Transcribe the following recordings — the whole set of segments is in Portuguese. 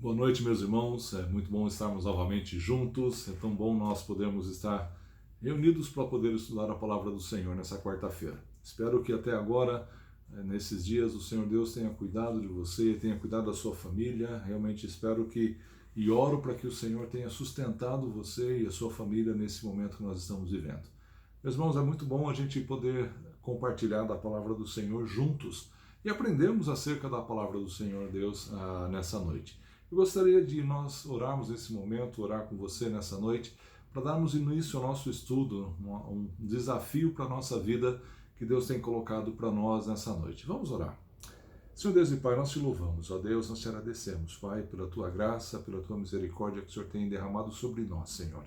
Boa noite, meus irmãos. É muito bom estarmos novamente juntos. É tão bom nós podermos estar reunidos para poder estudar a palavra do Senhor nessa quarta-feira. Espero que até agora, nesses dias, o Senhor Deus tenha cuidado de você, tenha cuidado da sua família. Realmente espero que e oro para que o Senhor tenha sustentado você e a sua família nesse momento que nós estamos vivendo. Meus irmãos, é muito bom a gente poder compartilhar da palavra do Senhor juntos e aprendermos acerca da palavra do Senhor Deus nessa noite. Eu gostaria de nós orarmos nesse momento, orar com você nessa noite, para darmos início ao nosso estudo, um desafio para a nossa vida que Deus tem colocado para nós nessa noite. Vamos orar. Senhor Deus e Pai, nós te louvamos, ó Deus, nós te agradecemos, Pai, pela tua graça, pela tua misericórdia que o Senhor tem derramado sobre nós, Senhor.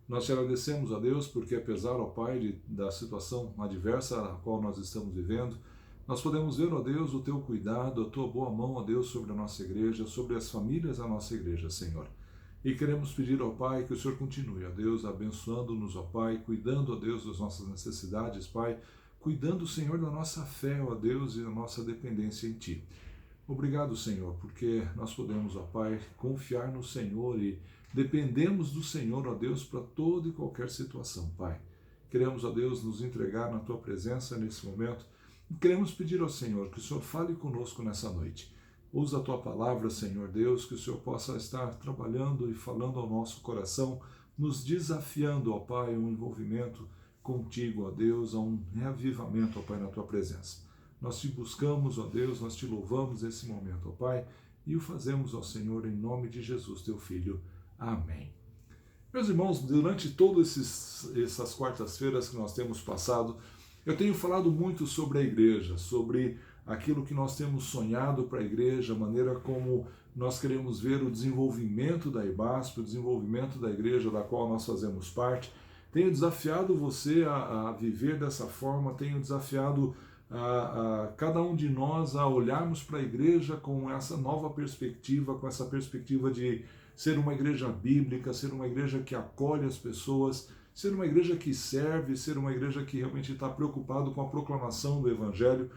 Nós te agradecemos, ó Deus, porque apesar, ó Pai, da situação adversa a qual nós estamos vivendo, nós podemos ver, ó Deus, o teu cuidado, a tua boa mão, ó Deus, sobre a nossa igreja, sobre as famílias da nossa igreja, Senhor. E queremos pedir ao Pai que o Senhor continue, ó Deus, abençoando-nos, ó Pai, cuidando, ó Deus, das nossas necessidades, Pai, cuidando, Senhor, da nossa fé, ó Deus, e da nossa dependência em Ti. Obrigado, Senhor, porque nós podemos, ó Pai, confiar no Senhor e dependemos do Senhor, ó Deus, para toda e qualquer situação, Pai. Queremos, ó Deus, nos entregar na Tua presença nesse momento. Queremos pedir ao Senhor que o Senhor fale conosco nessa noite. Usa a Tua palavra, Senhor Deus, que o Senhor possa estar trabalhando e falando ao nosso coração, nos desafiando, ó Pai, a um envolvimento contigo, ó Deus, a um reavivamento, ó Pai, na Tua presença. Nós te buscamos, ó Deus, nós te louvamos nesse momento, ó Pai, e o fazemos, ó Senhor, em nome de Jesus, Teu Filho. Amém. Meus irmãos, durante todas essas quartas-feiras que nós temos passado, eu tenho falado muito sobre a igreja, sobre aquilo que nós temos sonhado para a igreja, a maneira como nós queremos ver o desenvolvimento da IBASP, o desenvolvimento da igreja da qual nós fazemos parte. Tenho desafiado você a viver dessa forma, tenho desafiado a cada um de nós a olharmos para a igreja com essa nova perspectiva, com essa perspectiva de ser uma igreja bíblica, ser uma igreja que acolhe as pessoas, ser uma igreja que serve, ser uma igreja que realmente está preocupado com a proclamação do Evangelho.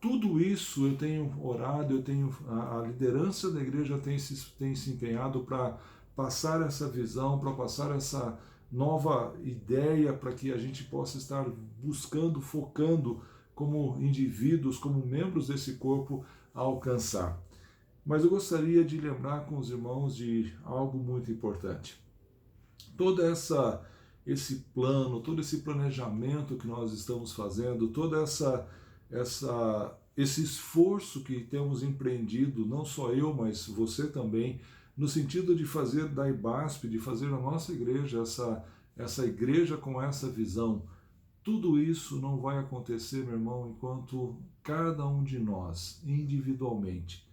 Tudo isso eu tenho orado, a liderança da igreja tem se empenhado para passar essa visão, para passar essa nova ideia, para que a gente possa estar buscando, focando como indivíduos, como membros desse corpo, a alcançar. Mas eu gostaria de lembrar com os irmãos de algo muito importante. Esse plano, todo esse planejamento que nós estamos fazendo, todo esse esforço que temos empreendido, não só eu, mas você também, no sentido de fazer da IBASP, de fazer a nossa igreja, essa igreja com essa visão, tudo isso não vai acontecer, meu irmão, enquanto cada um de nós, individualmente,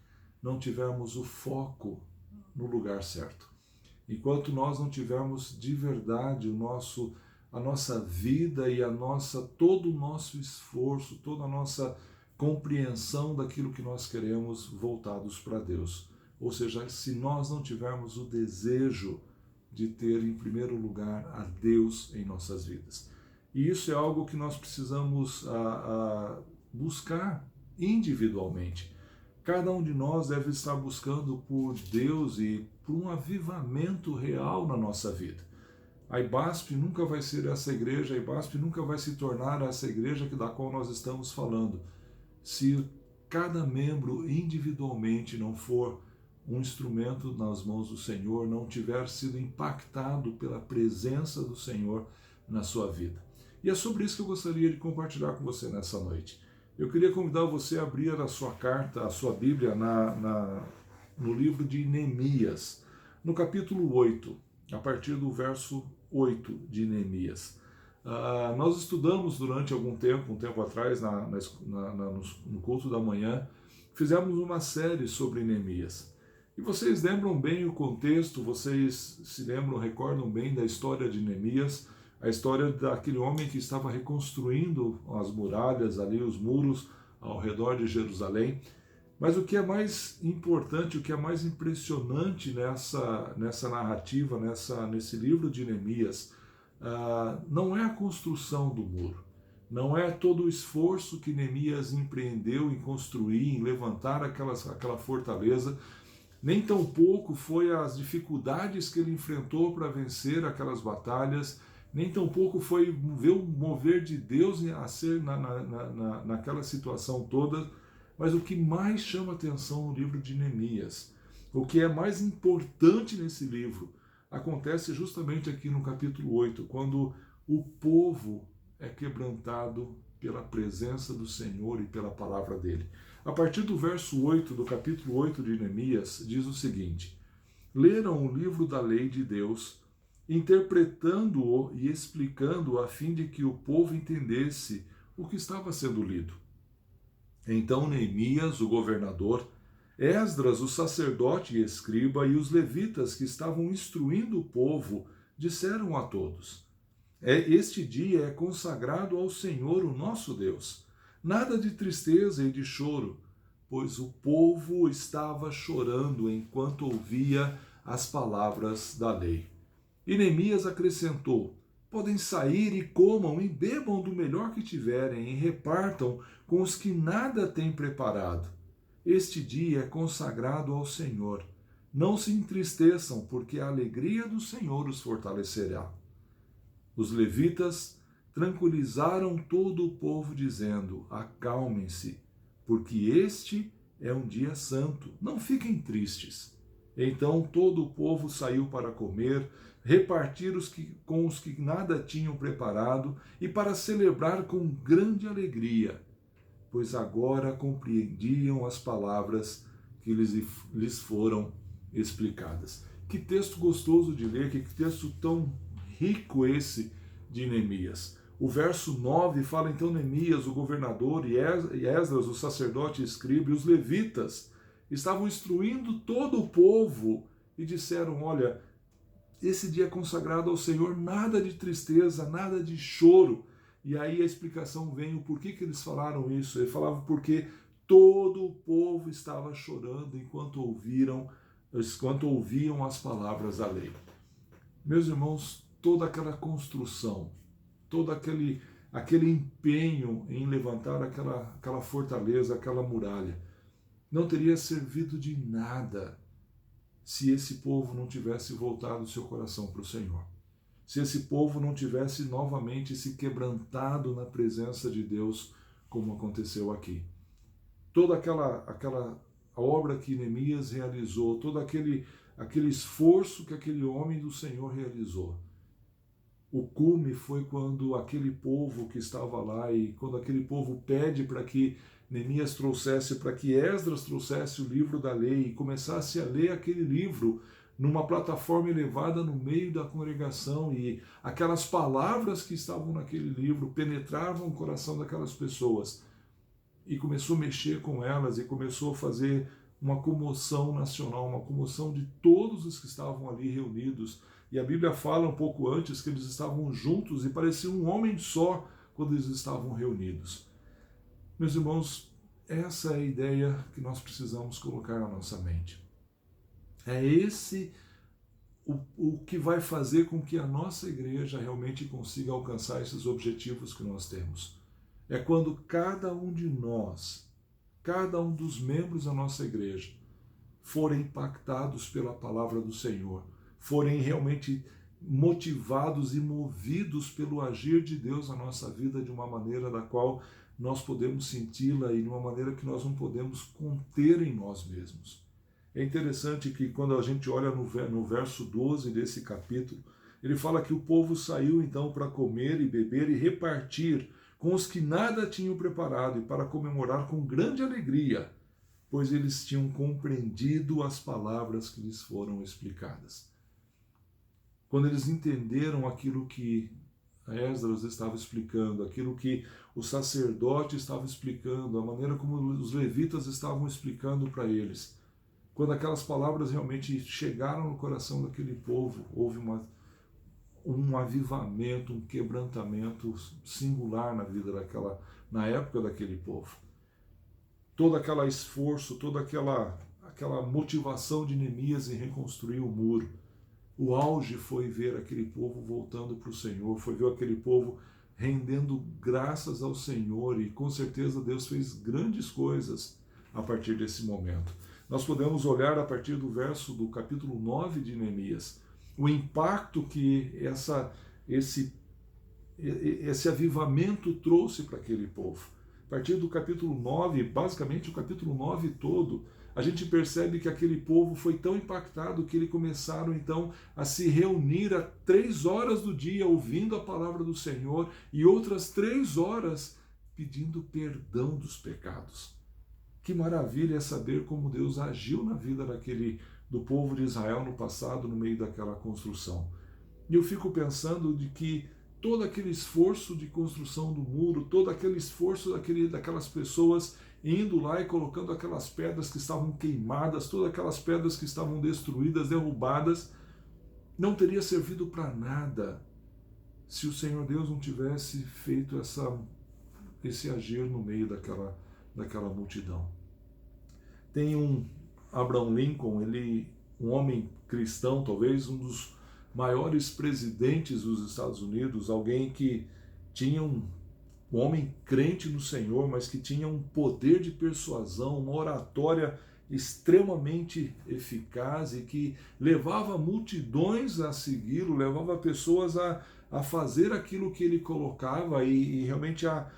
não tivermos o foco no lugar certo. Enquanto nós não tivermos de verdade a nossa vida e todo o nosso esforço, toda a nossa compreensão daquilo que nós queremos voltados para Deus. Ou seja, se nós não tivermos o desejo de ter em primeiro lugar a Deus em nossas vidas. E isso é algo que nós precisamos buscar individualmente. Cada um de nós deve estar buscando por Deus e por um avivamento real na nossa vida. A IBASP nunca vai ser essa igreja, a IBASP nunca vai se tornar essa igreja da qual nós estamos falando, se cada membro individualmente não for um instrumento nas mãos do Senhor, não tiver sido impactado pela presença do Senhor na sua vida. E é sobre isso que eu gostaria de compartilhar com você nessa noite. Eu queria convidar você a abrir a sua carta, a sua Bíblia, no livro de Neemias, no capítulo 8, a partir do verso 8 de Neemias. Nós estudamos durante algum tempo, um tempo atrás, no culto da manhã, fizemos uma série sobre Neemias. E vocês lembram bem o contexto, vocês se lembram, recordam bem da história de Neemias, a história daquele homem que estava reconstruindo as muralhas ali, os muros ao redor de Jerusalém. Mas o que é mais importante, o que é mais impressionante nessa narrativa, nesse livro de Neemias, não é a construção do muro, não é todo o esforço que Neemias empreendeu em construir, em levantar aquela fortaleza. nem tampouco foi as dificuldades que ele enfrentou para vencer aquelas batalhas, nem tampouco foi ver o mover de Deus a ser naquela situação toda, mas o que mais chama atenção no livro de Neemias, o que é mais importante nesse livro, acontece justamente aqui no capítulo 8, quando o povo é quebrantado pela presença do Senhor e pela palavra dele. A partir do verso 8 do capítulo 8 de Neemias, diz o seguinte: leram o livro da lei de Deus, interpretando-o e explicando-o a fim de que o povo entendesse o que estava sendo lido. Então Neemias, o governador, Esdras, o sacerdote e escriba, e os levitas que estavam instruindo o povo, disseram a todos: este dia é consagrado ao Senhor, o nosso Deus. Nada de tristeza e de choro, pois o povo estava chorando enquanto ouvia as palavras da lei. E Neemias acrescentou: podem sair e comam e bebam do melhor que tiverem e repartam com os que nada têm preparado. Este dia é consagrado ao Senhor. Não se entristeçam, porque a alegria do Senhor os fortalecerá. Os levitas tranquilizaram todo o povo, dizendo: acalmem-se, porque este é um dia santo, não fiquem tristes. Então todo o povo saiu para comer, repartir com os que nada tinham preparado e para celebrar com grande alegria, pois agora compreendiam as palavras que lhes foram explicadas. Que texto gostoso de ler, que texto tão rico esse de Neemias. O verso 9 fala então: Neemias, o governador, e Esdras, o sacerdote e escriba, e os levitas estavam instruindo todo o povo e disseram: olha, esse dia é consagrado ao Senhor, nada de tristeza, nada de choro. E aí a explicação vem o porquê que eles falaram isso. Ele falava porque todo o povo estava chorando enquanto ouviam as palavras da lei. Meus irmãos, toda aquela construção, todo aquele empenho em levantar aquela fortaleza, aquela muralha, não teria servido de nada se esse povo não tivesse voltado o seu coração para o Senhor. Se esse povo não tivesse novamente se quebrantado na presença de Deus, como aconteceu aqui. Toda aquela obra que Neemias realizou, todo aquele esforço que aquele homem do Senhor realizou, o cume foi quando aquele povo que estava lá, e quando aquele povo pede para que Neemias trouxesse, para que Esdras trouxesse o livro da lei e começasse a ler aquele livro numa plataforma elevada no meio da congregação, e aquelas palavras que estavam naquele livro penetravam o coração daquelas pessoas e começou a mexer com elas e começou a fazer uma comoção nacional, uma comoção de todos os que estavam ali reunidos. E a Bíblia fala um pouco antes que eles estavam juntos e parecia um homem só quando eles estavam reunidos. Meus irmãos, essa é a ideia que nós precisamos colocar na nossa mente. É esse o que vai fazer com que a nossa igreja realmente consiga alcançar esses objetivos que nós temos. É quando cada um de nós, cada um dos membros da nossa igreja, forem impactados pela palavra do Senhor, forem realmente motivados e movidos pelo agir de Deus na nossa vida de uma maneira da qual nós podemos senti-la e de uma maneira que nós não podemos conter em nós mesmos. É interessante que quando a gente olha no verso 12 desse capítulo, ele fala que o povo saiu então para comer e beber e repartir com os que nada tinham preparado e para comemorar com grande alegria, pois eles tinham compreendido as palavras que lhes foram explicadas. Quando eles entenderam aquilo que Esdras estava explicando, aquilo que o sacerdote estava explicando, a maneira como os levitas estavam explicando para eles, quando aquelas palavras realmente chegaram no coração daquele povo, houve um avivamento, um quebrantamento singular na vida na época daquele povo. Todo aquele esforço, toda aquela motivação de Neemias em reconstruir o muro, o auge foi ver aquele povo voltando para o Senhor, foi ver aquele povo rendendo graças ao Senhor, e com certeza Deus fez grandes coisas a partir desse momento. Nós podemos olhar a partir do verso do capítulo 9 de Neemias, o impacto que esse avivamento trouxe para aquele povo. A partir do capítulo 9, basicamente o capítulo 9 todo, a gente percebe que aquele povo foi tão impactado que eles começaram então a se reunir a 3 horas do dia ouvindo a palavra do Senhor e outras 3 horas pedindo perdão dos pecados. Que maravilha é saber como Deus agiu na vida do povo de Israel no passado, no meio daquela construção. E eu fico pensando de que todo aquele esforço de construção do muro, todo aquele esforço daquelas pessoas indo lá e colocando aquelas pedras que estavam queimadas, todas aquelas pedras que estavam destruídas, derrubadas, não teria servido para nada se o Senhor Deus não tivesse feito esse agir no meio daquela multidão. Tem Abraham Lincoln, um homem cristão, talvez um dos maiores presidentes dos Estados Unidos, alguém que tinha um homem crente no Senhor, mas que tinha um poder de persuasão, uma oratória extremamente eficaz e que levava multidões a segui-lo, levava pessoas a fazer aquilo que ele colocava e realmente a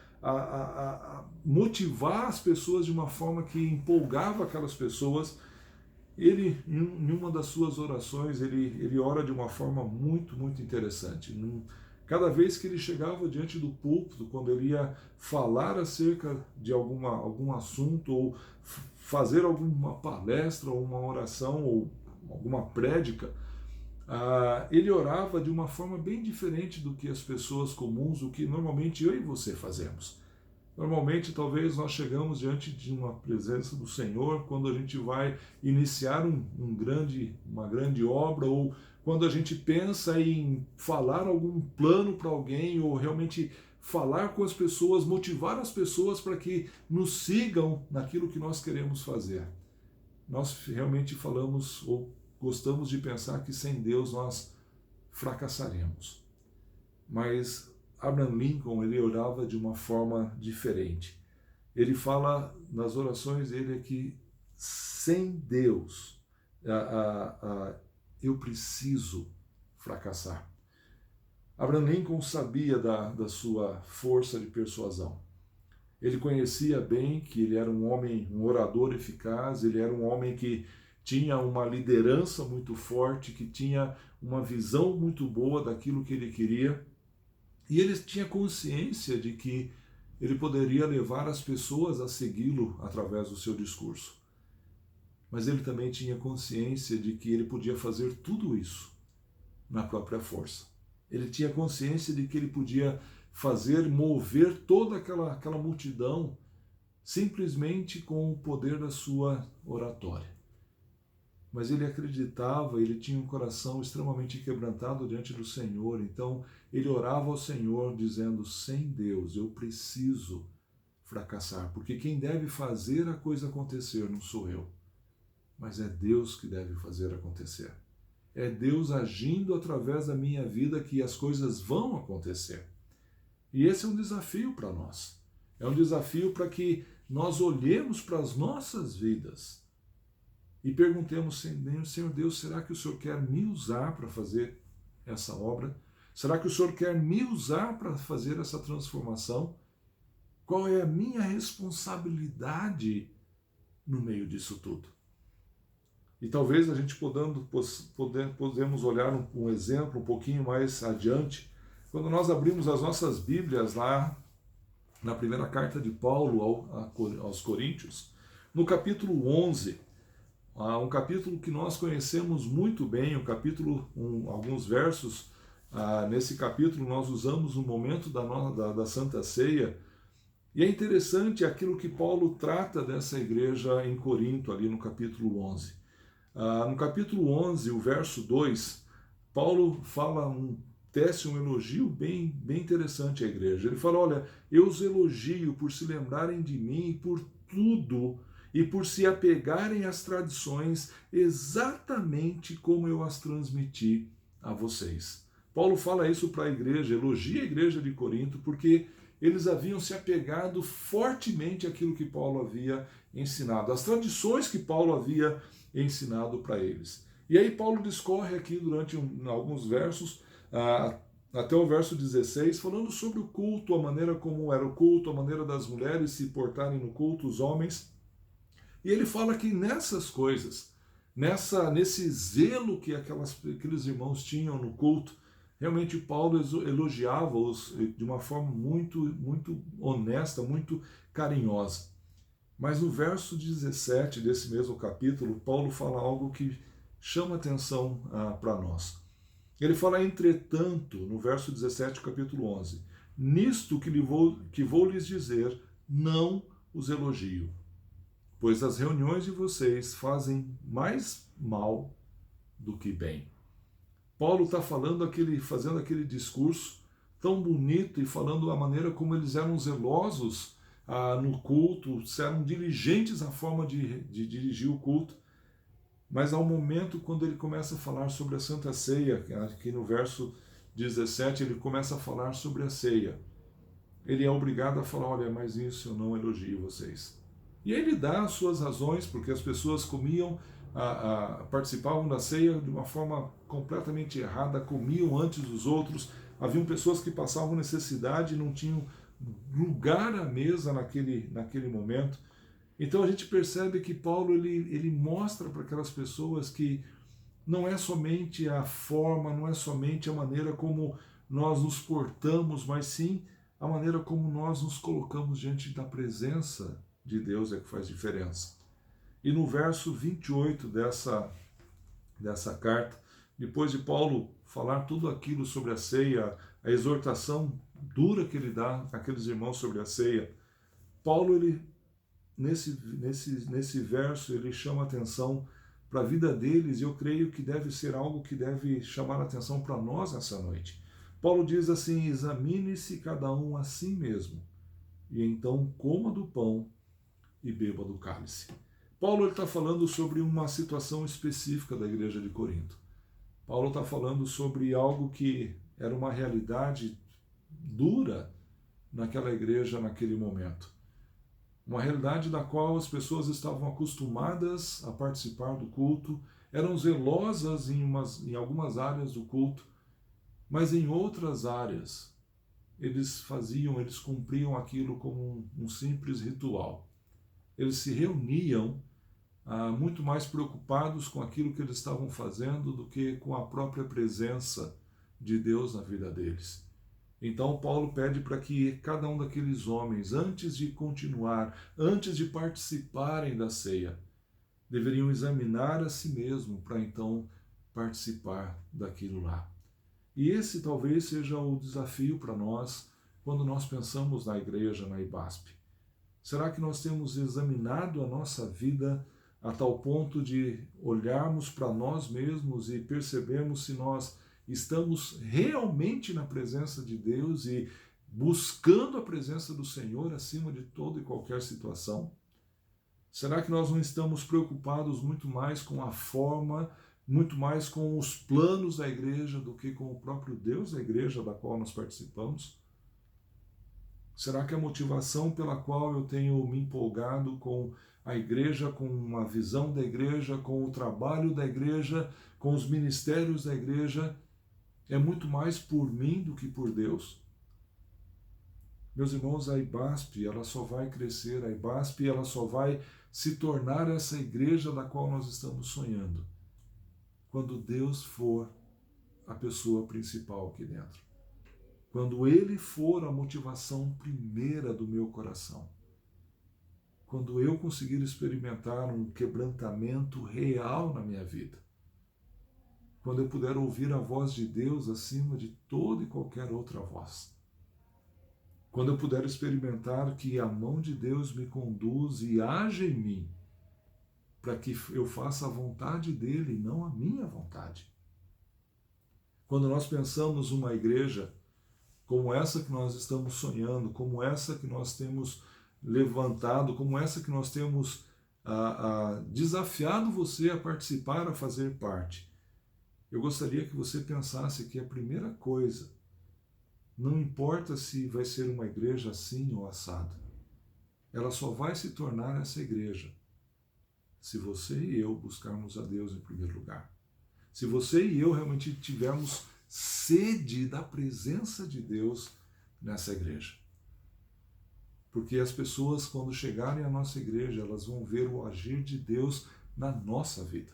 motivar as pessoas de uma forma que empolgava aquelas pessoas. Ele, em uma das suas orações, ele ora de uma forma muito, muito interessante. Cada vez que ele chegava diante do púlpito, quando ele ia falar acerca de algum assunto, ou fazer alguma palestra, ou uma oração, ou alguma prédica, ele orava de uma forma bem diferente do que as pessoas comuns, do que normalmente eu e você fazemos. Normalmente, talvez nós chegamos diante de uma presença do Senhor quando a gente vai iniciar uma grande obra, ou quando a gente pensa em falar algum plano para alguém, ou realmente falar com as pessoas, motivar as pessoas para que nos sigam naquilo que nós queremos fazer. Nós realmente falamos ou gostamos de pensar que sem Deus nós fracassaremos. Mas Abraham Lincoln, ele orava de uma forma diferente. Ele fala nas orações dele que sem Deus eu preciso fracassar. Abraham Lincoln sabia da sua força de persuasão. Ele conhecia bem que ele era um homem, um orador eficaz, ele era um homem que tinha uma liderança muito forte, que tinha uma visão muito boa daquilo que ele queria. E ele tinha consciência de que ele poderia levar as pessoas a segui-lo através do seu discurso. Mas ele também tinha consciência de que ele podia fazer tudo isso na própria força. Ele tinha consciência de que ele podia mover toda aquela multidão simplesmente com o poder da sua oratória. Mas ele acreditava, ele tinha um coração extremamente quebrantado diante do Senhor, então ele orava ao Senhor dizendo: sem Deus eu preciso fracassar, porque quem deve fazer a coisa acontecer não sou eu, mas é Deus que deve fazer acontecer. É Deus agindo através da minha vida que as coisas vão acontecer. E esse é um desafio para nós. É um desafio para que nós olhemos para as nossas vidas e perguntemos: Senhor Deus, será que o Senhor quer me usar para fazer essa obra? Será que o Senhor quer me usar para fazer essa transformação? Qual é a minha responsabilidade no meio disso tudo? E talvez a gente podemos olhar um exemplo um pouquinho mais adiante, quando nós abrimos as nossas Bíblias lá na primeira carta de Paulo aos Coríntios, no capítulo 11, um capítulo que nós conhecemos muito bem, alguns versos. Nesse capítulo nós usamos no momento da Santa Ceia, e é interessante aquilo que Paulo trata dessa igreja em Corinto, ali no capítulo 11. No capítulo 11, o verso 2, Paulo tece um elogio bem interessante à igreja. Ele fala: olha, eu os elogio por se lembrarem de mim e por tudo, e por se apegarem às tradições exatamente como eu as transmiti a vocês. Paulo fala isso para a igreja, elogia a igreja de Corinto, porque eles haviam se apegado fortemente àquilo que Paulo havia ensinado, as tradições que Paulo havia ensinado para eles. E aí Paulo discorre aqui durante alguns versos, até o verso 16, falando sobre o culto, a maneira como era o culto, a maneira das mulheres se portarem no culto, os homens. E ele fala que nessas coisas, nesse zelo que aqueles irmãos tinham no culto, realmente Paulo elogiava-os de uma forma muito, muito honesta, muito carinhosa. Mas no verso 17 desse mesmo capítulo, Paulo fala algo que chama atenção para nós. Ele fala, entretanto, no verso 17, capítulo 11, nisto que vou lhes dizer, não os elogio, pois as reuniões de vocês fazem mais mal do que bem. Paulo está fazendo aquele discurso tão bonito e falando a maneira como eles eram zelosos no culto, eram diligentes na forma de dirigir o culto. Mas ao momento, quando ele começa a falar sobre a Santa Ceia, aqui no verso 17, ele começa a falar sobre a ceia. Ele é obrigado a falar, olha, mas isso eu não elogio vocês. E aí ele dá as suas razões, porque as pessoas comiam, participavam da ceia de uma forma completamente errada, comiam antes dos outros. Haviam pessoas que passavam necessidade e não tinham lugar à mesa naquele momento. Então a gente percebe que Paulo ele mostra para aquelas pessoas que não é somente a forma, não é somente a maneira como nós nos portamos, mas sim a maneira como nós nos colocamos diante da presença de Deus é que faz diferença. E no verso 28 dessa carta, depois de Paulo falar tudo aquilo sobre a ceia, a exortação dura que ele dá àqueles irmãos sobre a ceia, Paulo, nesse verso, ele chama atenção para a vida deles, e eu creio que deve ser algo que deve chamar a atenção para nós nessa noite. Paulo diz assim, examine-se cada um a si mesmo, e então coma do pão e beba do cálice. Paulo está falando sobre uma situação específica da igreja de Corinto. Paulo está falando sobre algo que era uma realidade dura naquela igreja naquele momento. Uma realidade da qual as pessoas estavam acostumadas a participar do culto, eram zelosas em algumas áreas do culto, mas em outras áreas eles cumpriam aquilo como um simples ritual. Eles se reuniam muito mais preocupados com aquilo que eles estavam fazendo do que com a própria presença de Deus na vida deles. Então Paulo pede para que cada um daqueles homens, antes de continuar, antes de participarem da ceia, deveriam examinar a si mesmo para então participar daquilo lá. E esse talvez seja o desafio para nós quando nós pensamos na igreja, na IBASP. Será que nós temos examinado a nossa vida a tal ponto de olharmos para nós mesmos e percebermos se nós estamos realmente na presença de Deus e buscando a presença do Senhor acima de toda e qualquer situação? Será que nós não estamos preocupados muito mais com a forma, muito mais com os planos da igreja do que com o próprio Deus da igreja da qual nós participamos? Será que a motivação pela qual eu tenho me empolgado com a igreja, com a visão da igreja, com o trabalho da igreja, com os ministérios da igreja, é muito mais por mim do que por Deus? Meus irmãos, a IBASP, ela só vai crescer, a IBASP, ela só vai se tornar essa igreja da qual nós estamos sonhando, quando Deus for a pessoa principal aqui dentro. Quando Ele for a motivação primeira do meu coração. Quando eu conseguir experimentar um quebrantamento real na minha vida. Quando eu puder ouvir a voz de Deus acima de toda e qualquer outra voz. Quando eu puder experimentar que a mão de Deus me conduz e age em mim, para que eu faça a vontade dEle e não a minha vontade. Quando nós pensamos uma igreja como essa que nós estamos sonhando, como essa que nós temos levantado, como essa que nós temos desafiado você a participar, a fazer parte, eu gostaria que você pensasse que a primeira coisa, não importa se vai ser uma igreja assim ou assado, ela só vai se tornar essa igreja se você e eu buscarmos a Deus em primeiro lugar. Se você e eu realmente tivermos sede da presença de Deus nessa igreja. Porque as pessoas, quando chegarem à nossa igreja, elas vão ver o agir de Deus na nossa vida.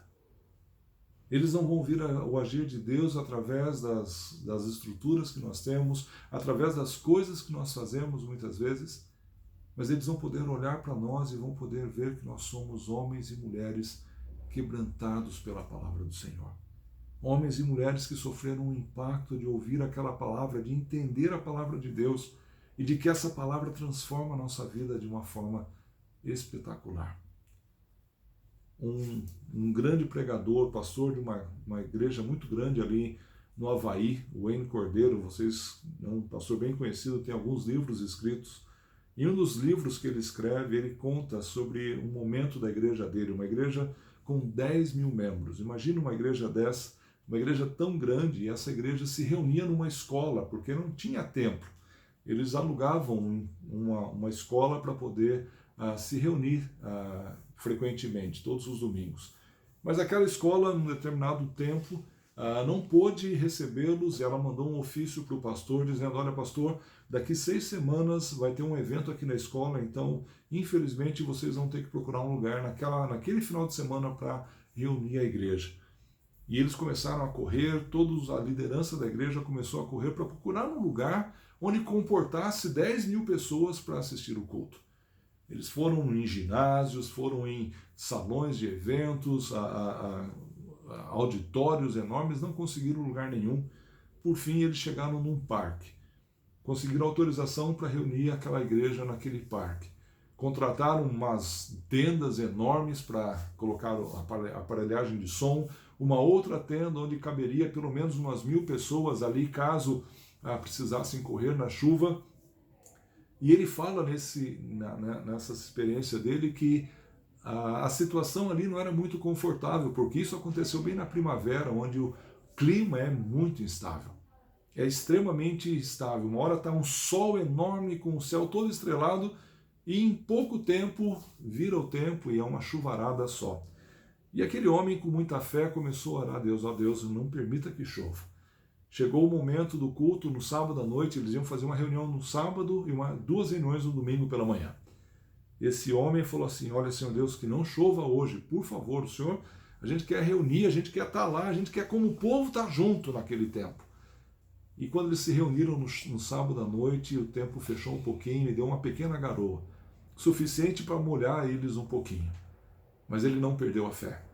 Eles não vão ver o agir de Deus através das estruturas que nós temos, através das coisas que nós fazemos muitas vezes, mas eles vão poder olhar para nós e vão poder ver que nós somos homens e mulheres quebrantados pela palavra do Senhor. Homens e mulheres que sofreram o impacto de ouvir aquela palavra, de entender a palavra de Deus e de que essa palavra transforma a nossa vida de uma forma espetacular. Um grande pregador, pastor de uma igreja muito grande ali no Havaí, o Wayne Cordeiro, é um pastor bem conhecido, tem alguns livros escritos. Em um dos livros que ele escreve, ele conta sobre um momento da igreja dele, uma igreja com 10 mil membros. Imagina uma igreja dessa, uma igreja tão grande, e essa igreja se reunia numa escola, porque não tinha templo. Eles alugavam uma escola para poder se reunir frequentemente, todos os domingos. Mas aquela escola, num determinado tempo, não pôde recebê-los, e ela mandou um ofício para o pastor, dizendo: olha, pastor, daqui 6 semanas vai ter um evento aqui na escola, então, infelizmente, vocês vão ter que procurar um lugar naquele final de semana para reunir a igreja. E eles começaram a correr, a liderança da igreja começou a correr para procurar um lugar onde comportasse 10 mil pessoas para assistir o culto. Eles foram em ginásios, foram em salões de eventos, auditórios enormes, não conseguiram lugar nenhum. Por fim, eles chegaram num parque. Conseguiram autorização para reunir aquela igreja naquele parque. Contrataram umas tendas enormes para colocar a aparelhagem de som, uma outra tenda onde caberia pelo menos umas 1.000 pessoas ali, caso precisassem correr na chuva. E ele fala nessa experiência dele que a situação ali não era muito confortável, porque isso aconteceu bem na primavera, onde o clima é muito instável. É extremamente instável. Uma hora está um sol enorme com o céu todo estrelado e em pouco tempo vira o tempo e é uma chuvarada só. E aquele homem com muita fé começou a orar a Deus: ó Deus, não permita que chova. Chegou o momento do culto no sábado à noite, eles iam fazer uma reunião no sábado e 2 reuniões no domingo pela manhã. Esse homem falou assim: olha, Senhor Deus, que não chova hoje, por favor, Senhor, a gente quer reunir, a gente quer estar lá, a gente quer como o povo estar junto naquele tempo. E quando eles se reuniram no sábado à noite, o tempo fechou um pouquinho e deu uma pequena garoa, suficiente para molhar eles um pouquinho. Mas ele não perdeu a fé.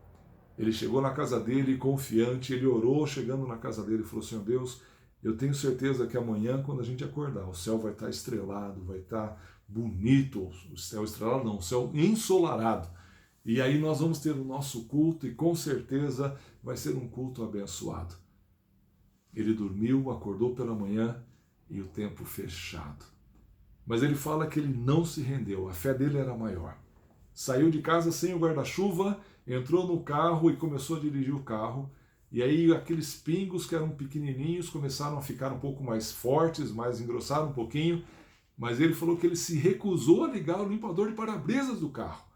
Ele chegou na casa dele confiante, ele orou chegando na casa dele e falou: Senhor Deus, eu tenho certeza que amanhã, quando a gente acordar, o céu vai estar estrelado, vai estar bonito, o céu estrelado não, o céu ensolarado. E aí nós vamos ter o nosso culto e com certeza vai ser um culto abençoado. Ele dormiu, acordou pela manhã e o tempo fechado. Mas ele fala que ele não se rendeu, a fé dele era maior. Saiu de casa sem o guarda-chuva, entrou no carro e começou a dirigir o carro. E aí aqueles pingos que eram pequenininhos começaram a ficar um pouco mais fortes, mais engrossaram um pouquinho. Mas ele falou que ele se recusou a ligar o limpador de para-brisas do carro,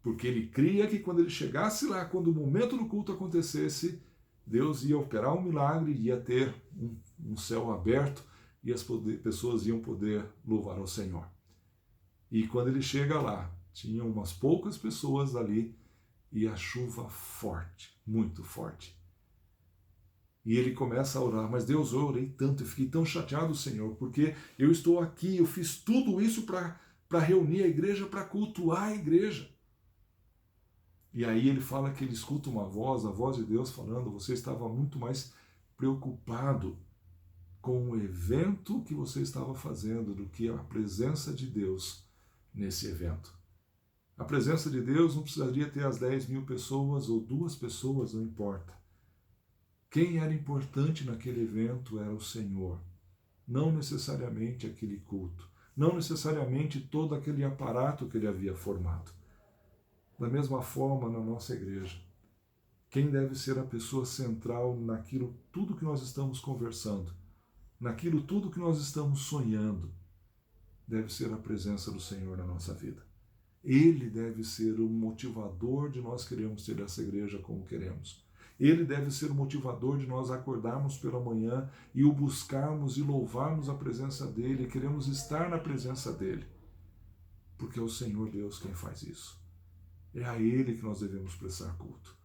porque ele cria que quando ele chegasse lá, quando o momento do culto acontecesse, Deus ia operar um milagre, ia ter um céu aberto e as pessoas iam poder louvar ao Senhor. E quando ele chega lá, tinham umas poucas pessoas ali e a chuva forte, muito forte. E ele começa a orar: mas Deus, eu orei tanto, eu fiquei tão chateado, Senhor, porque eu estou aqui, eu fiz tudo isso para reunir a igreja, para cultuar a igreja. E aí ele fala que ele escuta uma voz, a voz de Deus falando: você estava muito mais preocupado com o evento que você estava fazendo do que a presença de Deus nesse evento. A presença de Deus não precisaria ter as 10 mil pessoas ou 2 pessoas, não importa. Quem era importante naquele evento era o Senhor, não necessariamente aquele culto, não necessariamente todo aquele aparato que ele havia formado. Da mesma forma, na nossa igreja, quem deve ser a pessoa central naquilo tudo que nós estamos conversando, naquilo tudo que nós estamos sonhando, deve ser a presença do Senhor na nossa vida. Ele deve ser o motivador de nós queremos ter essa igreja como queremos. Ele deve ser o motivador de nós acordarmos pela manhã e o buscarmos e louvarmos a presença dele, queremos estar na presença dele. Porque é o Senhor Deus quem faz isso. É a ele que nós devemos prestar culto.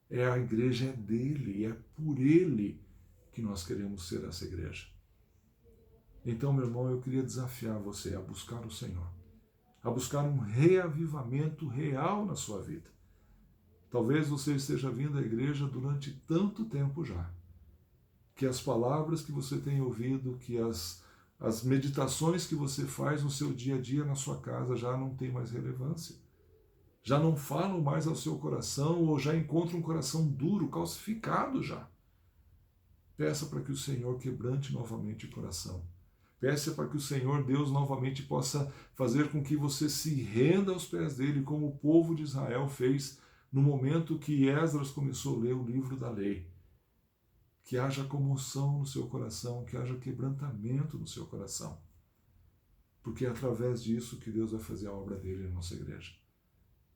A igreja é dele, é por ele que nós queremos ser essa igreja. Então, meu irmão, eu queria desafiar você a buscar o Senhor, a buscar um reavivamento real na sua vida. Talvez você esteja vindo à igreja durante tanto tempo já, que as palavras que você tem ouvido, que as meditações que você faz no seu dia a dia na sua casa já não tem mais relevância. Já não falam mais ao seu coração ou já encontra um coração duro, calcificado já. Peça para que o Senhor quebrante novamente o coração. Peça para que o Senhor Deus novamente possa fazer com que você se renda aos pés dele, como o povo de Israel fez no momento que Esdras começou a ler o livro da lei. Que haja comoção no seu coração, que haja quebrantamento no seu coração. Porque é através disso que Deus vai fazer a obra dele na nossa igreja.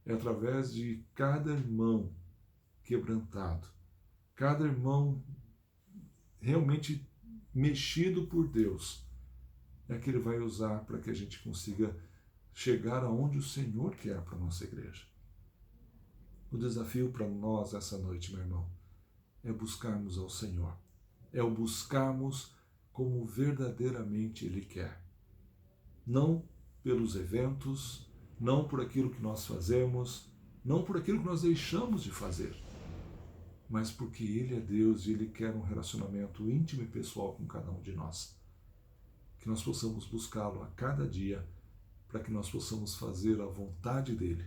É através de cada irmão quebrantado, cada irmão realmente mexido por Deus, é que ele vai usar para que a gente consiga chegar aonde o Senhor quer para a nossa igreja. O desafio para nós essa noite, meu irmão, é buscarmos ao Senhor, é o buscarmos como verdadeiramente Ele quer. Não pelos eventos, não por aquilo que nós fazemos, não por aquilo que nós deixamos de fazer, mas porque Ele é Deus e Ele quer um relacionamento íntimo e pessoal com cada um de nós. Que nós possamos buscá-lo a cada dia, para que nós possamos fazer a vontade dEle,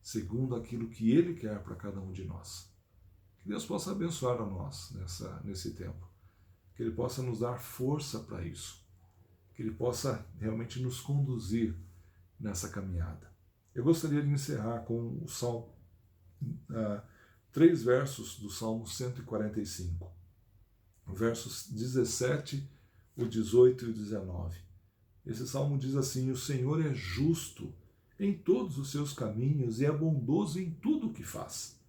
segundo aquilo que Ele quer para cada um de nós. Que Deus possa abençoar a nós nesse tempo, que Ele possa nos dar força para isso, que Ele possa realmente nos conduzir nessa caminhada. Eu gostaria de encerrar com o Salmo, 3 versos do Salmo 145, versos 17, o 18 e o 19. Esse salmo diz assim: o Senhor é justo em todos os seus caminhos e é bondoso em tudo o que faz.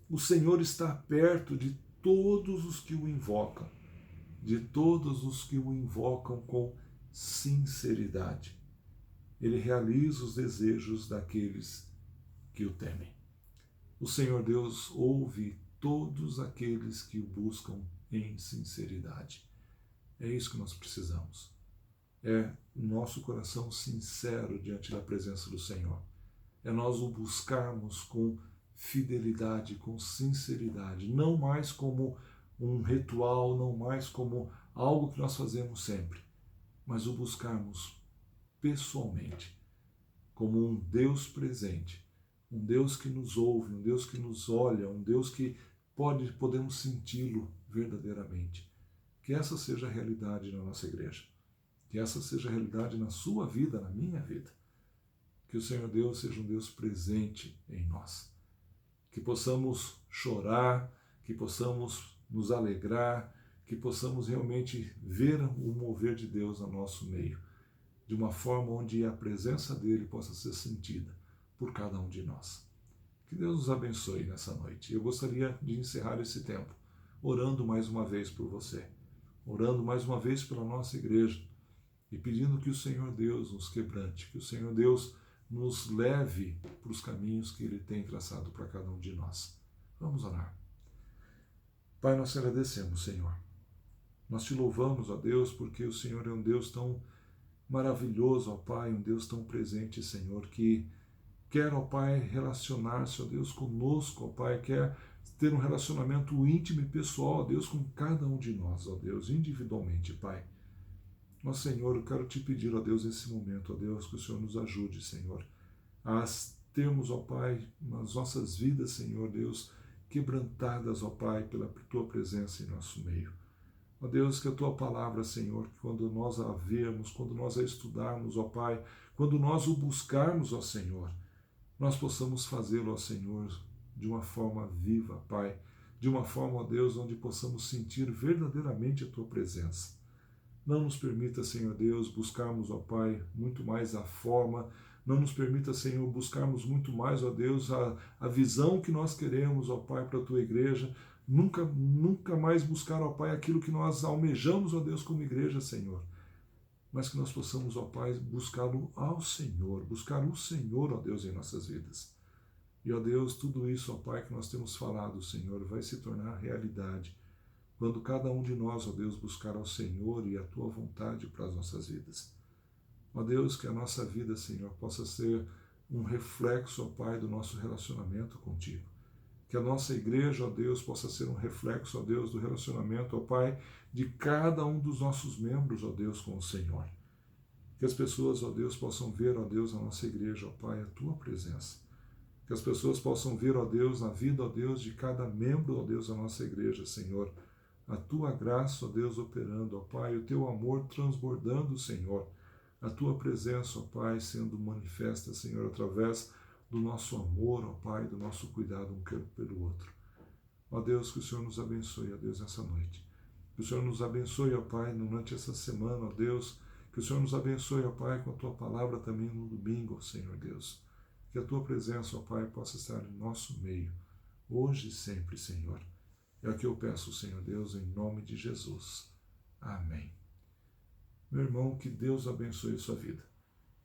O Senhor está perto de todos os que o invocam, de todos os que o invocam com sinceridade. Ele realiza os desejos daqueles que o temem. O Senhor Deus ouve todos aqueles que o buscam em sinceridade. É isso que nós precisamos. É nosso coração sincero diante da presença do Senhor. É nós o buscarmos com fidelidade, com sinceridade, não mais como um ritual, não mais como algo que nós fazemos sempre, mas o buscarmos pessoalmente, como um Deus presente, um Deus que nos ouve, um Deus que nos olha, um Deus que podemos senti-lo verdadeiramente. Que essa seja a realidade na nossa igreja. Que essa seja a realidade na sua vida, na minha vida. Que o Senhor Deus seja um Deus presente em nós. Que possamos chorar, que possamos nos alegrar, que possamos realmente ver o mover de Deus no nosso meio, de uma forma onde a presença dele possa ser sentida por cada um de nós. Que Deus nos abençoe nessa noite. Eu gostaria de encerrar esse tempo orando mais uma vez por você, orando mais uma vez pela nossa igreja e pedindo que o Senhor Deus nos quebrante, que o Senhor Deus nos leve para os caminhos que Ele tem traçado para cada um de nós. Vamos orar. Pai, nós te agradecemos, Senhor. Nós te louvamos, ó Deus, porque o Senhor é um Deus tão maravilhoso, ó Pai, um Deus tão presente, Senhor, que quer, ó Pai, relacionar-se, ó Deus, conosco, ó Pai, quer ter um relacionamento íntimo e pessoal, ó Deus, com cada um de nós, ó Deus, individualmente, Pai. Ó Senhor, eu quero te pedir, ó Deus, nesse momento, ó Deus, que o Senhor nos ajude, Senhor, a termos, ó Pai, nas nossas vidas, Senhor Deus, quebrantadas, ó Pai, pela tua presença em nosso meio. Ó Deus, que a tua palavra, Senhor, quando nós a vermos, quando nós a estudarmos, ó Pai, quando nós o buscarmos, ó Senhor, nós possamos fazê-lo, ó Senhor, de uma forma viva, Pai, de uma forma, ó Deus, onde possamos sentir verdadeiramente a tua presença. Não nos permita, Senhor Deus, buscarmos, ó Pai, muito mais a forma, Não nos permita, Senhor, buscarmos muito mais, ó Deus, a visão que nós queremos, ó Pai, para a Tua igreja. Nunca mais buscar, ó Pai, aquilo que nós almejamos, ó Deus, como igreja, Senhor. Mas que nós possamos, ó Pai, buscar o Senhor, ó Deus, em nossas vidas. E, ó Deus, tudo isso, ó Pai, que nós temos falado, Senhor, vai se tornar realidade quando cada um de nós, ó Deus, buscar ao Senhor e a Tua vontade para as nossas vidas. Ó Deus, que a nossa vida, Senhor, possa ser um reflexo, ó Pai, do nosso relacionamento contigo. Que a nossa igreja, ó Deus, possa ser um reflexo, ó Deus, do relacionamento, ó Pai, de cada um dos nossos membros, ó Deus, com o Senhor. Que as pessoas, ó Deus, possam ver, ó Deus, na nossa igreja, ó Pai, a Tua presença. Que as pessoas possam ver, ó Deus, na vida, ó Deus, de cada membro, ó Deus, da nossa igreja, Senhor, a Tua graça, ó Deus, operando, ó Pai, o Teu amor transbordando, Senhor, a Tua presença, ó Pai, sendo manifesta, Senhor, através do nosso amor, ó Pai, do nosso cuidado um pelo outro. Ó Deus, que o Senhor nos abençoe, ó Deus, nessa noite. Que o Senhor nos abençoe, ó Pai, durante essa semana, ó Deus. Que o Senhor nos abençoe, ó Pai, com a Tua palavra também no domingo, ó Senhor Deus. Que a Tua presença, ó Pai, possa estar em nosso meio, hoje e sempre, Senhor. É o que eu peço, Senhor Deus, em nome de Jesus. Amém. Meu irmão, que Deus abençoe a sua vida.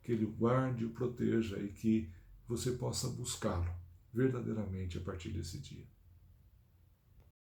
Que Ele o guarde e o proteja e que você possa buscá-lo verdadeiramente a partir desse dia.